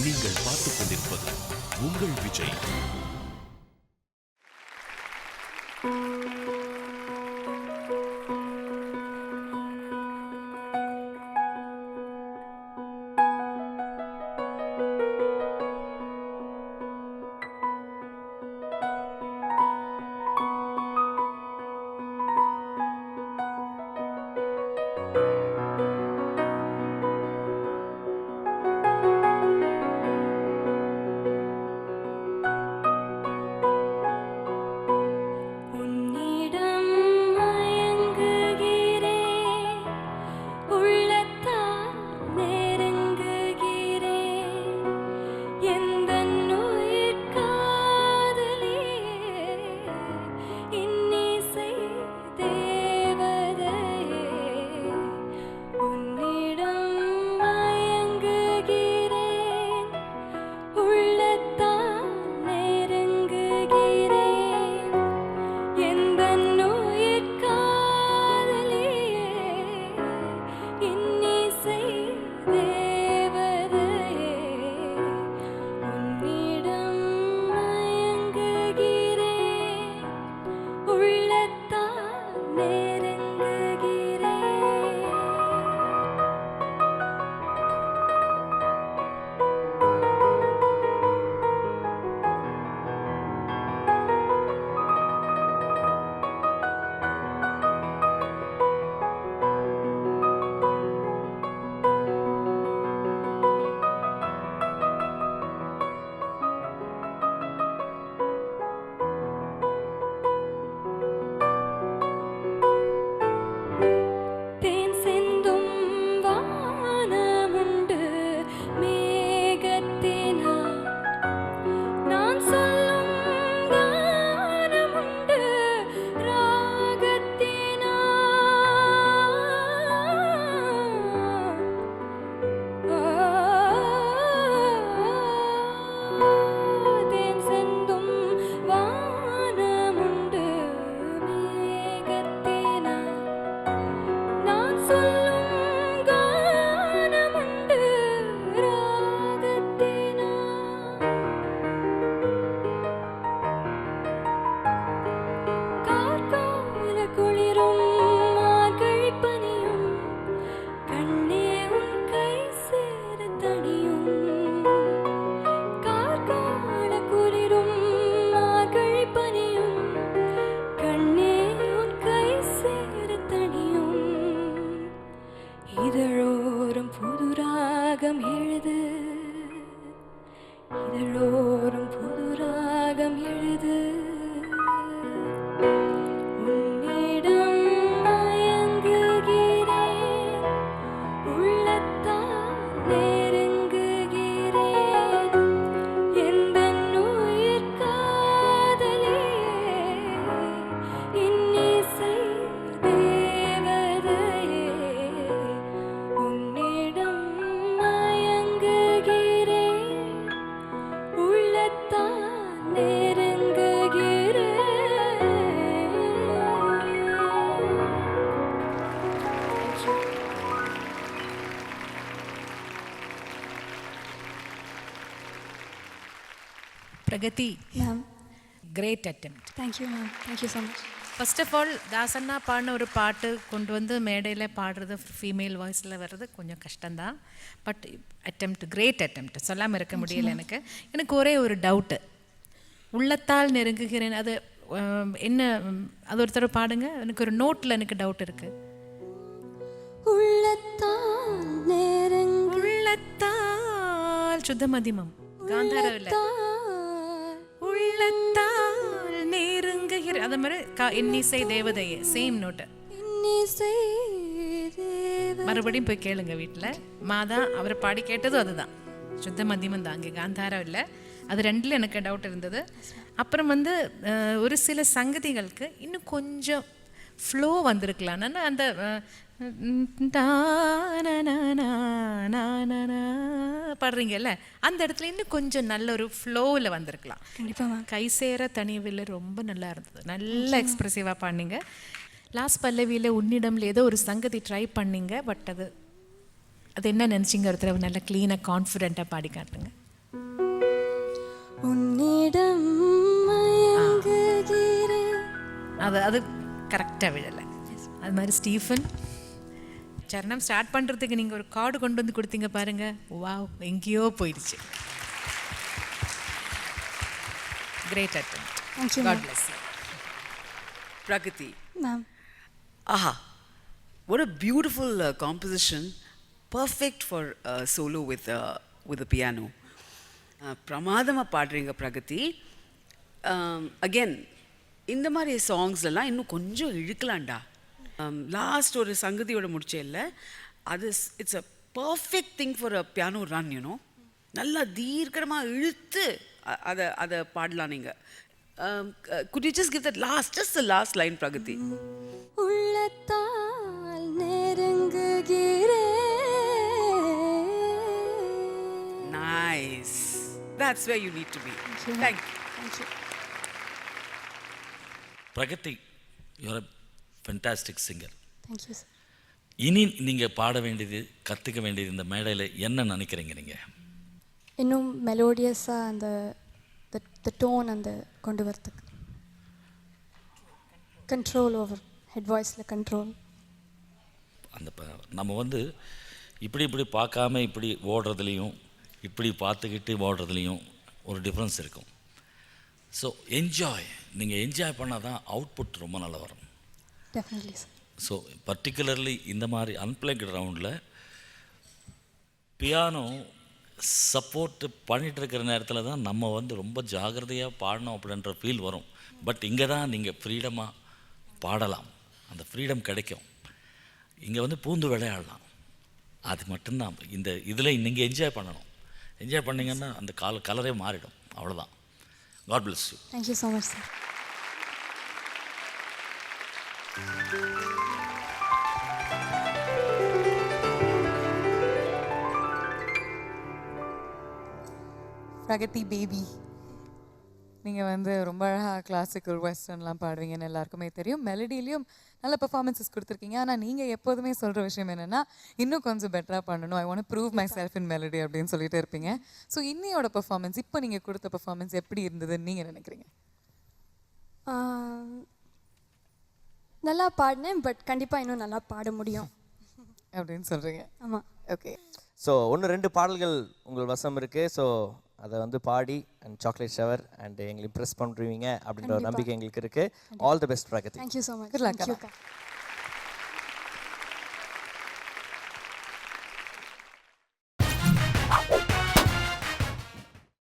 நீங்கள் பார்த்துக் கொண்டிருப்பது உங்கள் Vijay. Pragati, ma'am. Great attempt. Thank you, ma'am. Thank you so much. First of all, தாசண்ணா பாடின ஒரு பாட்டு கொண்டு வந்து மேடையில் பாடுறது ஃபீமேல் வாய்ஸில் வர்றது கொஞ்சம் கஷ்டம்தான். பட் கிரேட் அட்டெம்ப்ட் சொல்லாமல் இருக்க முடியல. எனக்கு ஒரே ஒரு டவுட்டு, உள்ளத்தால் நெருங்குகிறேன் அது என்ன, அது ஒருத்தர் பாடுங்க. எனக்கு ஒரு நோட்டில் எனக்கு டவுட் இருக்குது. உள்ளத்தால் சுத்த மதிமம் காந்தாரவில் உள்ளத்தால் நெருங்குகிற அது மாதிரி இன்னிசை தேவதையே சேம் நோட்டு. மறுபடியும் போய் கேளுங்க வீட்டில். மாதா அவரை பாடி கேட்டதும் அதுதான், சுத்த மதியம் தான், அங்கே காந்தாரம் இல்லை. அது ரெண்டில் எனக்கு டவுட் இருந்தது. அப்புறம் வந்து ஒரு சில சங்கதிகளுக்கு இன்னும் கொஞ்சம் ஃப்ளோ வந்திருக்கலாம். அந்த பாடுறீங்கல்ல அந்த இடத்துல இன்னும் கொஞ்சம் நல்ல ஒரு ஃப்ளோவில் வந்திருக்கலாம். கண்டிப்பாக கை சேர தனியவில்லை ரொம்ப நல்லா இருந்தது, நல்ல எக்ஸ்ப்ரெசிவாக பாடினீங்க. லாஸ்ட் பல்லவியில் உன்னிடம்ல ஏதோ ஒரு சங்கதி ட்ரை பண்ணீங்க, பட் அது என்ன நினச்சிங்க ஒரு தடவை நல்லா க்ளீனாக கான்ஃபிடென்ட்டாக பாடி காட்டுங்க. உன்னிடம் மயங்குகிறேன். அது கரெக்டாக விழலை. அது மாதிரி ஸ்டீஃபன் சரணம் ஸ்டார்ட் பண்ணுறதுக்கு நீங்கள் ஒரு கார்டு கொண்டு வந்து கொடுத்தீங்க பாருங்க, வாவ் எங்கேயோ போயிடுச்சு. Great attempt. Thank you, God ma'am. bless you. Pragati. Ma'am. Aha. What a beautiful composition. Perfect for solo with the piano. பிரமாதமாக பாடுறீங்க பிரகதி. அகெயின் இந்த மாதிரி சாங்ஸ்லாம் இன்னும் கொஞ்சம் இழுக்கலாம்டா. லாஸ்ட் ஒரு சங்கதியோட முடிச்சே இல்லை, அது it's a perfect thing for a piano run. You know நல்லா தீர்க்கமாக இழுத்து அதை பாடலாம் நீங்கள். could you just give that just the last line, Pragati? உள்ளத்தால் நெருங்குகிறேன். Nice. That's where you need to be. Thank you. Thank you. Pragathi, you're a fantastic singer. Thank you, sir. இனி நீங்கள் பாட வேண்டியது, கற்றுக்க வேண்டியது இந்த மேடையில் என்ன நினைக்கிறீங்க நீங்கள்? இன்னும் மெலோடியஸாக அந்த the tone அந்த கொண்டு வரதுக்கு கண்ட்ரோல் ஓவர் ஹெட் வாய்ஸில் கண்ட்ரோல். அந்த நம்ம வந்து இப்படி பார்க்காம இப்படி ஓடுறதுலையும் இப்படி பார்த்துக்கிட்டு ஓடுறதுலையும் ஒரு டிஃப்ரென்ஸ் இருக்கும். ஸோ நீங்கள் என்ஜாய் பண்ணால் தான் அவுட்புட் ரொம்ப நல்லா வரும். Definitely sir. ஸோ பர்டிகுலர்லி இந்த மாதிரி அன்பிளக்டு ரவுண்டில் பியானோ சப்போர்ட் பண்ணிகிட்டு இருக்கிற நேரத்தில் தான் நம்ம வந்து ரொம்ப ஜாகிரதையாக பாடணும் அப்படின்ற ஃபீல் வரும். பட் இங்கே தான் நீங்கள் ஃப்ரீடமாக பாடலாம், அந்த ஃப்ரீடம் கிடைக்கும். இங்கே வந்து பூந்து விளையாடலாம். அது மட்டும்தான் இந்த இதில் நீங்கள் என்ஜாய் பண்ணணும். என்ஜாய் பண்ணிங்கன்னா அந்த கலரே மாறிடும். அவ்வளோதான். God bless you. Thank you so much, sir. Pragathi baby, நீங்கள் வந்து ரொம்ப அழகாக கிளாசிக்கல் வெஸ்டர்ன்லாம் பாடுவீங்கன்னு எல்லாருக்குமே தெரியும். மெலடிலையும் நல்ல பெர்ஃபார்மன்ஸஸ் கொடுத்துருக்கீங்க. ஆனால் நீங்கள் எப்போதுமே சொல்கிற விஷயம் என்னென்னா, இன்னும் கொஞ்சம் பெட்டராக பண்ணணும், I want prove my self in melody அப்படின்னு சொல்லிட்டு இருப்பீங்க. ஸோ இன்னையோட பெர்ஃபார்மன்ஸ், இப்போ நீங்கள் கொடுத்த பெர்ஃபார்மன்ஸ் எப்படி இருந்ததுன்னு நீங்கள் நினைக்கிறீங்க? நல்லா பாடினேன், பட் கண்டிப்பாக இன்னும் நல்லா பாட முடியும் அப்படின்னு சொல்கிறீங்க. ஆமாம். ஓகே. ஸோ 1-2 பாடல்கள் உங்கள் வசம் இருக்குது. ஸோ அதை வந்து பாடி அண்ட் சாக்லேட் ஷவர் அண்ட் எங்களை இம்ப்ரெஸ் பண்ணுவீங்க அப்படின்ற ஒரு நம்பிக்கை எங்களுக்கு இருக்குது. All the best Pragathi. Thank you so much. Good luck. Thank you.